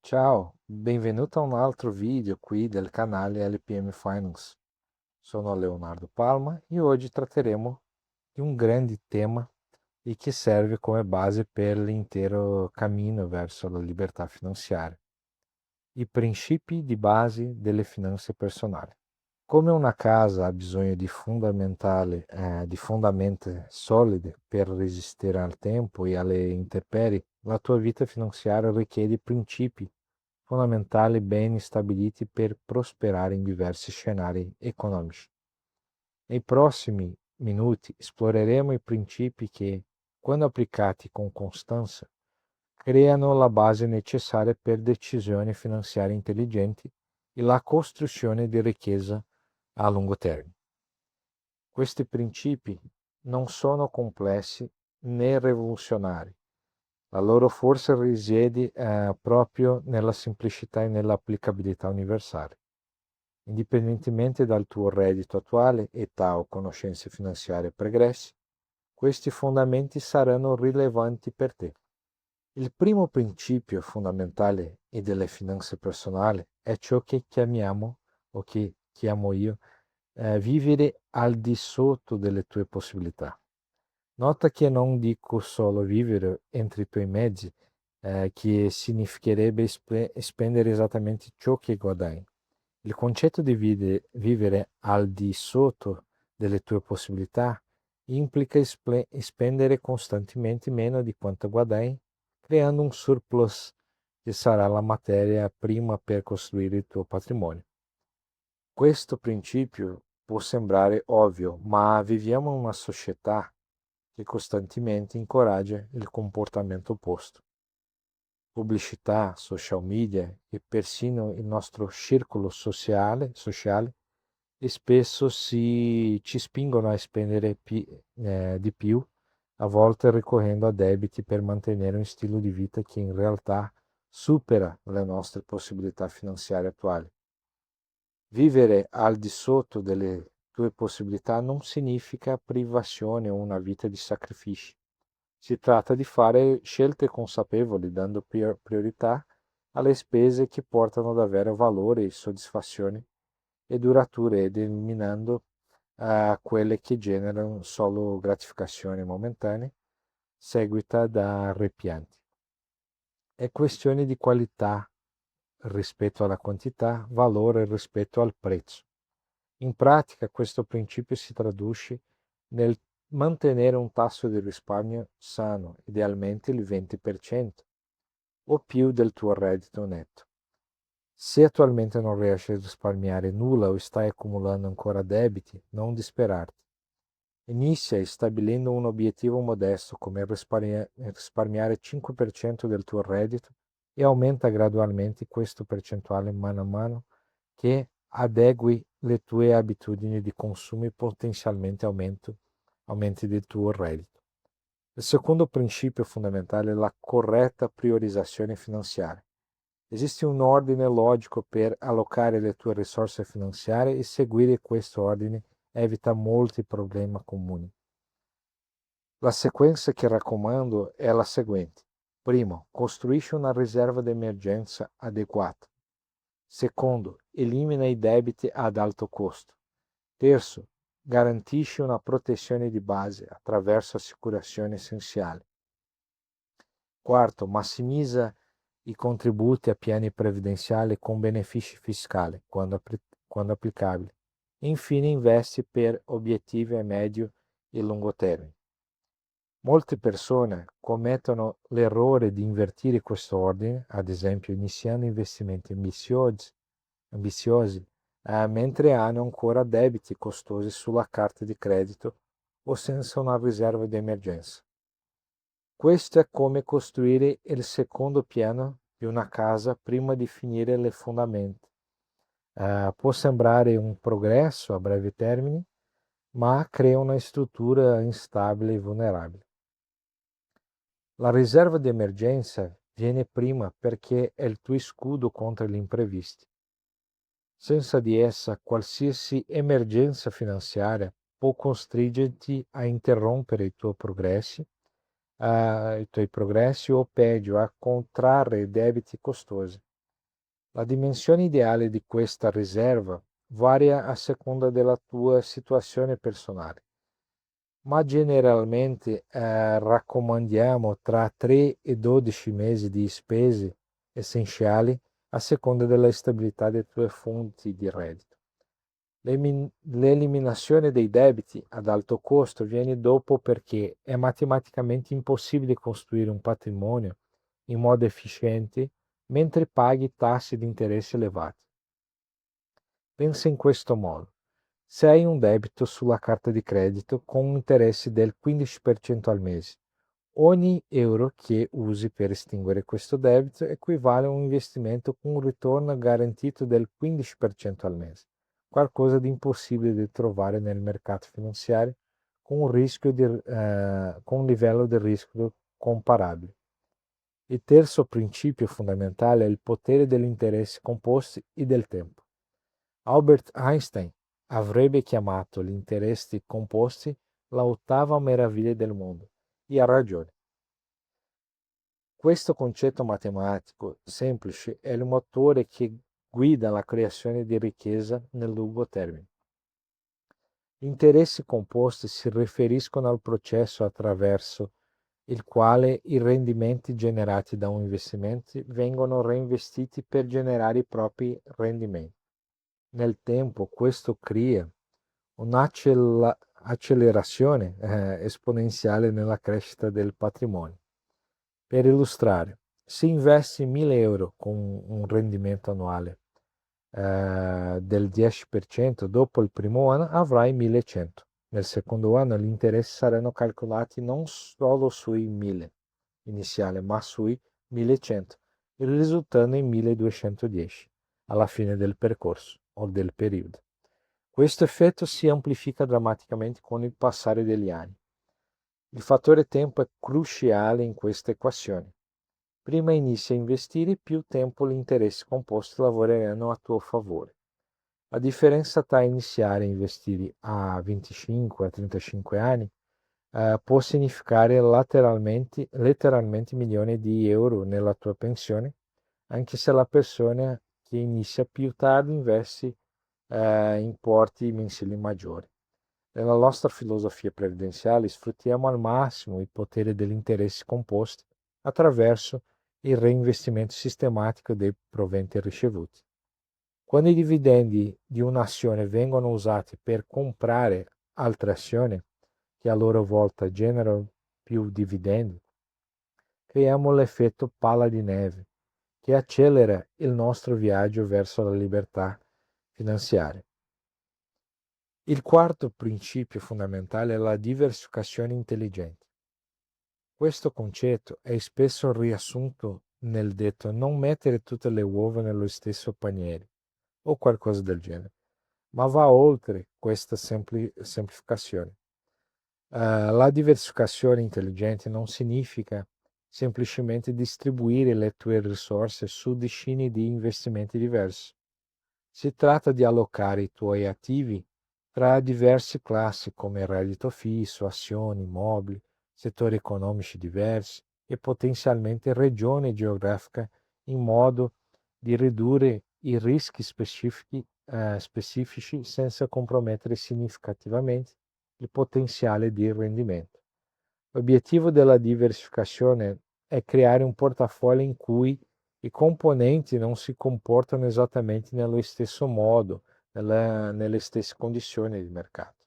Ciao, benvenuto a un altro video qui del canale LPM Finance. Sono Leonardo Palma e oggi tratteremo di un grande tema e che serve come base per l'intero cammino verso la libertà finanziaria: i principi di base delle finanze personali. Come una casa ha bisogno di fondamenta solide per resistere al tempo e alle intemperie, la tua vita finanziaria richiede principi fondamentali ben stabiliti per prosperare in diversi scenari economici. Nei prossimi minuti esploreremo i principi che, quando applicati con costanza, creano la base necessaria per decisioni finanziarie intelligenti e la costruzione di ricchezza a lungo termine. Questi principi non sono complessi né rivoluzionari. La loro forza risiede proprio nella semplicità e nell'applicabilità universale. Indipendentemente dal tuo reddito attuale, età o conoscenze finanziarie pregresse, questi fondamenti saranno rilevanti per te. Il primo principio fondamentale delle finanze personali è ciò che chiamiamo, o che chiamo io, vivere al di sotto delle tue possibilità. Nota che non dico solo vivere entro i tuoi mezzi, che significherebbe spendere esattamente ciò che guadagni. Il concetto di vivere al di sotto delle tue possibilità implica spendere costantemente meno di quanto guadagni, creando un surplus che sarà la materia prima per costruire il tuo patrimonio. Questo principio può sembrare ovvio, ma viviamo in una società che costantemente incoraggia il comportamento opposto. Pubblicità, social media e persino il nostro circolo sociale e spesso ci spingono a spendere di più, a volte ricorrendo a debiti per mantenere un stile di vita che in realtà supera le nostre possibilità finanziarie attuali. Vivere al di sotto delle tue possibilità non significa privazione o una vita di sacrifici. Si tratta di fare scelte consapevoli, dando priorità alle spese che portano davvero valore e soddisfazione e durature ed eliminando quelle che generano solo gratificazione momentanea, seguita da rimpianti. È questione di qualità rispetto alla quantità, valore rispetto al prezzo. In pratica questo principio si traduce nel mantenere un tasso di risparmio sano, idealmente il 20% o più del tuo reddito netto. Se attualmente non riesci a risparmiare nulla o stai accumulando ancora debiti, non disperarti. Inizia stabilendo un obiettivo modesto come risparmiare 5% del tuo reddito e aumenta gradualmente questo percentuale mano a mano che adegui le tue abitudini di consumo e potenzialmente aumenti del tuo reddito. Il secondo principio fondamentale è la corretta priorizzazione finanziaria. Esiste un ordine logico per allocare le tue risorse finanziarie e seguire questo ordine evita molti problemi comuni. La sequenza che raccomando è la seguente. Primo, costruisci una riserva di emergenza adeguata. Secondo, elimina i debiti ad alto costo. Terzo, garantisci una protezione di base attraverso assicurazioni essenziali. Quarto, massimizza i contributi a piani previdenziali con benefici fiscali, quando applicabile. Infine, investi per obiettivi a medio e lungo termine. Molte persone commettono l'errore di invertire questo ordine, ad esempio iniziando investimenti ambiziosi mentre hanno ancora debiti costosi sulla carta di credito o senza una riserva di emergenza. Questo è come costruire il secondo piano di una casa prima di finire le fondamenta. Può sembrare un progresso a breve termine, ma crea una struttura instabile e vulnerabile. La riserva di emergenza viene prima perché è il tuo scudo contro gli imprevisti. Senza di essa, qualsiasi emergenza finanziaria può costringerti a interrompere i tuoi progressi o peggio, a contrarre debiti costosi. La dimensione ideale di questa riserva varia a seconda della tua situazione personale, ma generalmente raccomandiamo tra 3 e 12 mesi di spese essenziali a seconda della stabilità delle tue fonti di reddito. L'eliminazione dei debiti ad alto costo viene dopo perché è matematicamente impossibile costruire un patrimonio in modo efficiente mentre paghi tassi di interesse elevati. Pensa in questo modo. Se hai un debito sulla carta di credito con un interesse del 15% al mese, ogni euro che usi per estinguere questo debito equivale a un investimento con un ritorno garantito del 15% al mese, qualcosa di impossibile da trovare nel mercato finanziario con un livello di rischio comparabile. Il terzo principio fondamentale è il potere degli interessi composti e del tempo. Albert Einstein avrebbe chiamato gli interessi composti l'ottava meraviglia del mondo, e ha ragione. Questo concetto matematico semplice è il motore che guida la creazione di ricchezza nel lungo termine. Gli interessi composti si riferiscono al processo attraverso il quale i rendimenti generati da un investimento vengono reinvestiti per generare i propri rendimenti. Nel tempo questo crea un'accelerazione esponenziale nella crescita del patrimonio. Per illustrare, se investi 1000 euro con un rendimento annuale del 10%, dopo il primo anno avrai 1100. Nel secondo anno gli interessi saranno calcolati non solo sui 1000 iniziali, ma sui 1100, risultando in 1210 alla fine del percorso o del periodo. Questo effetto si amplifica drammaticamente con il passare degli anni. Il fattore tempo è cruciale in questa equazione. Prima inizi a investire, più tempo gli interessi composti lavoreranno a tuo favore. La differenza tra iniziare a investire a 25 a 35 anni può significare letteralmente milioni di euro nella tua pensione, anche se la persona che inizia più tardi investe importi mensili maggiori. Nella nostra filosofia previdenziale sfruttiamo al massimo il potere degli interessi composti attraverso il reinvestimento sistematico dei proventi ricevuti. Quando i dividendi di un'azione vengono usati per comprare altre azioni, che a loro volta generano più dividendi, creiamo l'effetto palla di neve, che accelera il nostro viaggio verso la libertà finanziaria. Il quarto principio fondamentale è la diversificazione intelligente. Questo concetto è spesso riassunto nel detto non mettere tutte le uova nello stesso paniere o qualcosa del genere, ma va oltre questa semplificazione. La diversificazione intelligente non significa semplicemente distribuire le tue risorse su decine di investimenti diversi. Si tratta di allocare i tuoi attivi tra diverse classi come reddito fisso, azioni, immobili, settori economici diversi e potenzialmente regioni geografiche in modo di ridurre i rischi specifici senza compromettere significativamente il potenziale di rendimento. L'obiettivo della diversificazione è creare un portafoglio in cui i componenti non si comportano esattamente nello stesso modo, nelle stesse condizioni di mercato.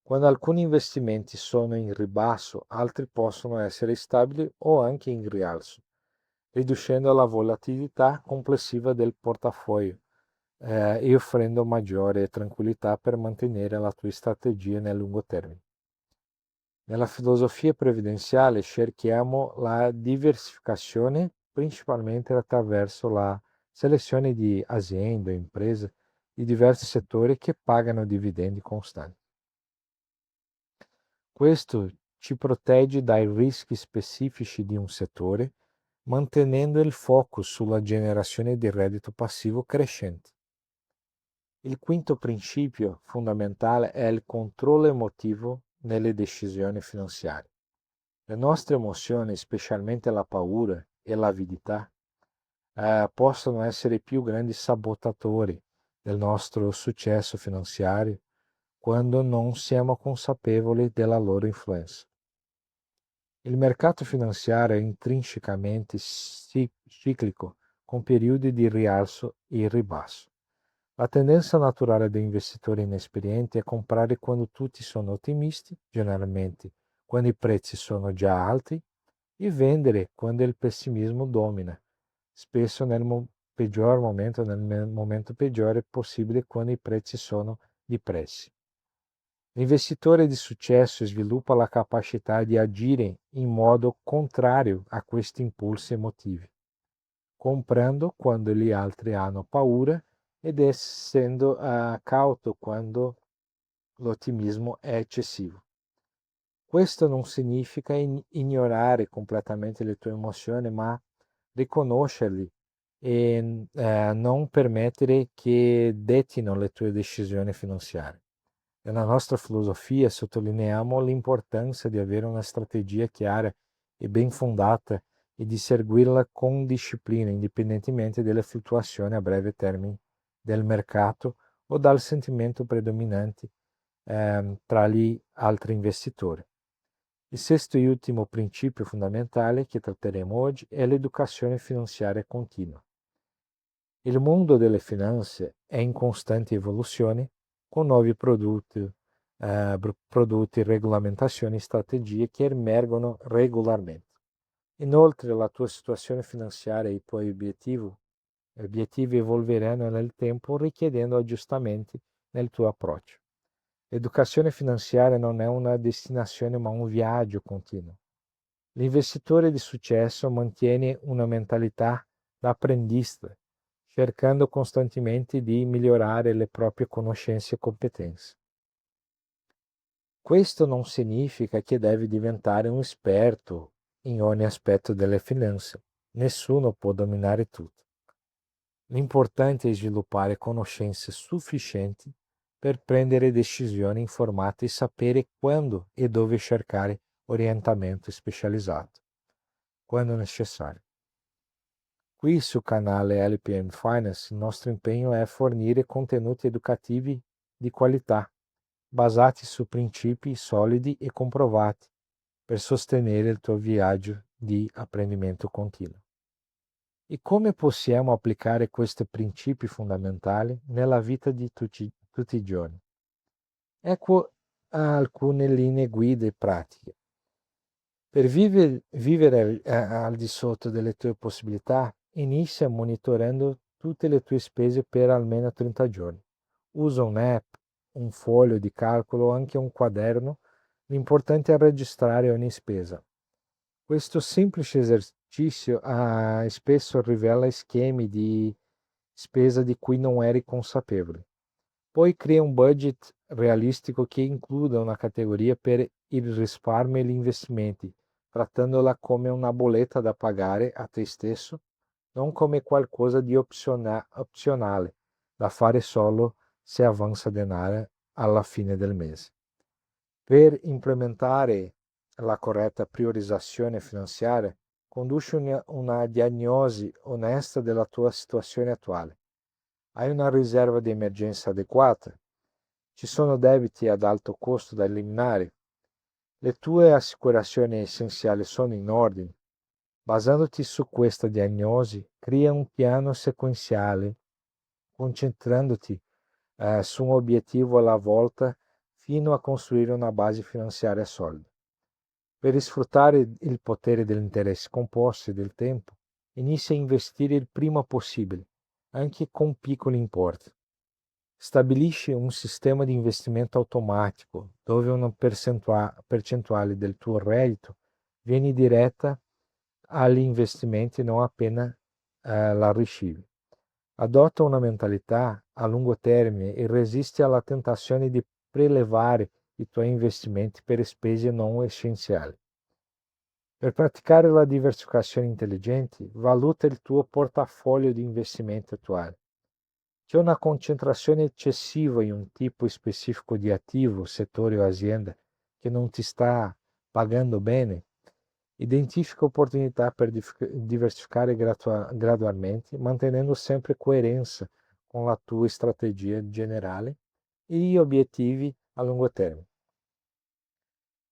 Quando alcuni investimenti sono in ribasso, altri possono essere stabili o anche in rialzo, riducendo la volatilità complessiva del portafoglio e offrendo maggiore tranquillità per mantenere la tua strategia nel lungo termine. Nella filosofia previdenziale cerchiamo la diversificazione principalmente attraverso la selezione di aziende o imprese di diversi settori che pagano dividendi costanti. Questo ci protegge dai rischi specifici di un settore, mantenendo il focus sulla generazione di reddito passivo crescente. Il quinto principio fondamentale è il controllo emotivo nelle decisioni finanziarie. Le nostre emozioni, specialmente la paura e l'avidità, possono essere i più grandi sabotatori del nostro successo finanziario quando non siamo consapevoli della loro influenza. Il mercato finanziario è intrinsecamente ciclico, con periodi di rialzo e ribasso. La tendenza naturale degli investitori inesperienti è comprare quando tutti sono ottimisti, generalmente quando i prezzi sono già alti, e vendere quando il pessimismo domina, spesso peggior momento, nel momento peggiore possibile, quando i prezzi sono depressi. L'investitore di successo sviluppa la capacità di agire in modo contrario a questi impulsi emotivi, comprando quando gli altri hanno paura ed essendo cauto quando l'ottimismo è eccessivo. Questo non significa ignorare completamente le tue emozioni, ma riconoscerli e non permettere che dettino le tue decisioni finanziarie. Nella nostra filosofia sottolineiamo l'importanza di avere una strategia chiara e ben fondata e di seguirla con disciplina, indipendentemente dalle fluttuazioni a breve termine del mercato o dal sentimento predominante tra gli altri investitori. Il sesto e ultimo principio fondamentale che tratteremo oggi è l'educazione finanziaria continua. Il mondo delle finanze è in costante evoluzione con nuovi prodotti, regolamentazioni e strategie che emergono regolarmente. Inoltre la tua situazione finanziaria e i tuoi obiettivi evolveranno nel tempo richiedendo aggiustamenti nel tuo approccio. L'educazione finanziaria non è una destinazione ma un viaggio continuo. L'investitore di successo mantiene una mentalità da apprendista, cercando costantemente di migliorare le proprie conoscenze e competenze. Questo non significa che devi diventare un esperto in ogni aspetto delle finanze. Nessuno può dominare tutto. L'importante è sviluppare conoscenze sufficienti per prendere decisioni informate e sapere quando e dove cercare orientamento specializzato, quando necessario. Qui sul canale LPM Finance il nostro impegno è fornire contenuti educativi di qualità, basati su principi solidi e comprovati per sostenere il tuo viaggio di apprendimento continuo. E come possiamo applicare questi principi fondamentali nella vita di tutti i giorni? Ecco alcune linee guida pratiche. Per vivere al di sotto delle tue possibilità, inizia monitorando tutte le tue spese per almeno 30 giorni. Usa un'app, un foglio di calcolo o anche un quaderno. L'importante è registrare ogni spesa. Questo semplice esercizio spesso rivela schemi di spesa di cui non eri consapevole. Poi crea un budget realistico che includa una categoria per il risparmio e gli investimenti, trattandola come una bolletta da pagare a te stesso, non come qualcosa di opzionale da fare solo se avanza denaro alla fine del mese. Per implementare la corretta priorizzazione finanziaria, conduci una diagnosi onesta della tua situazione attuale. Hai una riserva di emergenza adeguata? Ci sono debiti ad alto costo da eliminare? Le tue assicurazioni essenziali sono in ordine? Basandoti su questa diagnosi, crea un piano sequenziale, concentrandoti su un obiettivo alla volta fino a costruire una base finanziaria solida. Per sfruttare il potere degli interessi composti del tempo, inizia a investire il prima possibile, anche con piccoli importi. Stabilisci un sistema di investimento automatico dove una percentuale del tuo reddito viene diretta agli investimenti non appena la ricevi. Adotta una mentalità a lungo termine e resisti alla tentazione di prelevare i tuoi investimenti per spese non essenziali. Per praticare la diversificazione intelligente, valuta il tuo portafoglio di investimenti attuale. C'è una concentrazione eccessiva in un tipo specifico di attivo, settore o azienda che non ti sta pagando bene? Identifica opportunità per diversificare gradualmente, mantenendo sempre coerenza con la tua strategia generale e gli obiettivi a lungo termine.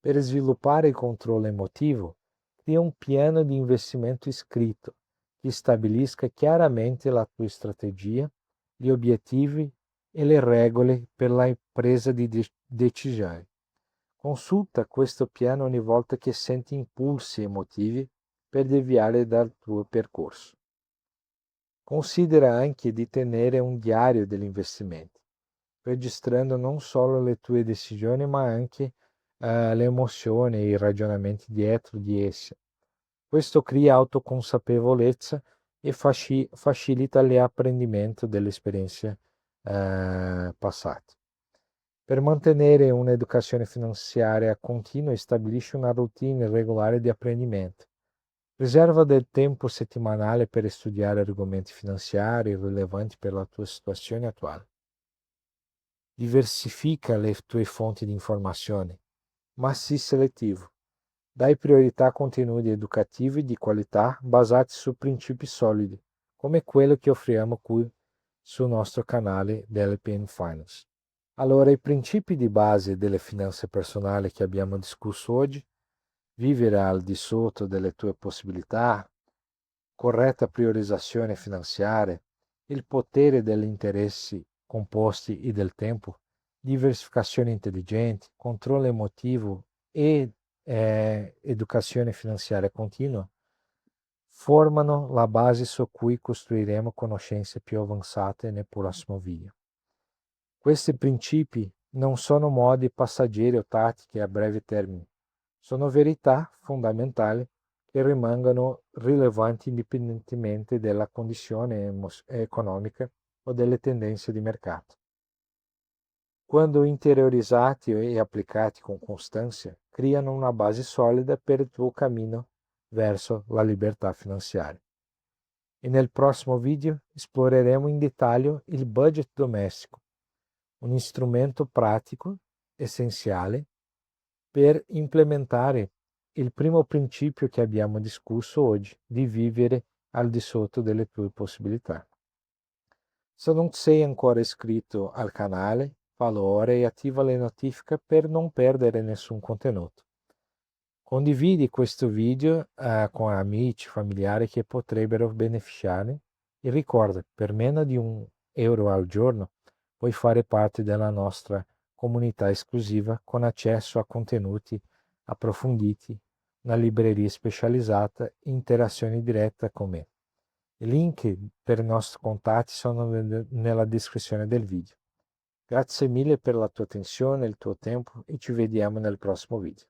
Per sviluppare il controllo emotivo, cria un piano di investimento scritto che stabilisca chiaramente la tua strategia, gli obiettivi e le regole per la presa di decisioni. Consulta questo piano ogni volta che senti impulsi emotivi per deviare dal tuo percorso. Considera anche di tenere un diario degli investimenti, registrando non solo le tue decisioni ma anche le emozioni e i ragionamenti dietro di esse. Questo crea autoconsapevolezza e facilita l'apprendimento delle esperienze passate. Per mantenere un'educazione finanziaria continua, stabilisci una routine regolare di apprendimento. Riserva del tempo settimanale per studiare argomenti finanziari rilevanti per la tua situazione attuale. Diversifica le tue fonti di informazione, ma sii selettivo. Dai priorità a contenuti educativi di qualità basati su principi solidi, come quello che offriamo qui sul nostro canale dell'LPM Finance. Allora, i principi di base delle finanze personali che abbiamo discusso oggi: vivere al di sotto delle tue possibilità, corretta priorizzazione finanziaria, il potere degli interessi composti e del tempo, diversificazione intelligente, controllo emotivo e educazione finanziaria continua, formano la base su cui costruiremo conoscenze più avanzate nel prossimo video. Questi principi non sono modi passeggeri o tattiche a breve termine, sono verità fondamentali che rimangono rilevanti indipendentemente dalla condizione economica o delle tendenze di mercato. Quando interiorizzati e applicati con costanza, creano una base solida per il tuo cammino verso la libertà finanziaria. E nel prossimo video esploreremo in dettaglio il budget domestico, un strumento pratico essenziale per implementare il primo principio che abbiamo discusso oggi, di vivere al di sotto delle tue possibilità. Se non sei ancora iscritto al canale, fallo ora e attiva le notifiche per non perdere nessun contenuto. Condividi questo video con amici, familiari che potrebbero beneficiare e ricorda, per meno di €1 al giorno puoi fare parte della nostra comunità esclusiva con accesso a contenuti approfonditi, una libreria specializzata e interazione diretta con me. I link per i nostri contatti sono nella descrizione del video. Grazie mille per la tua attenzione e il tuo tempo e ci vediamo nel prossimo video.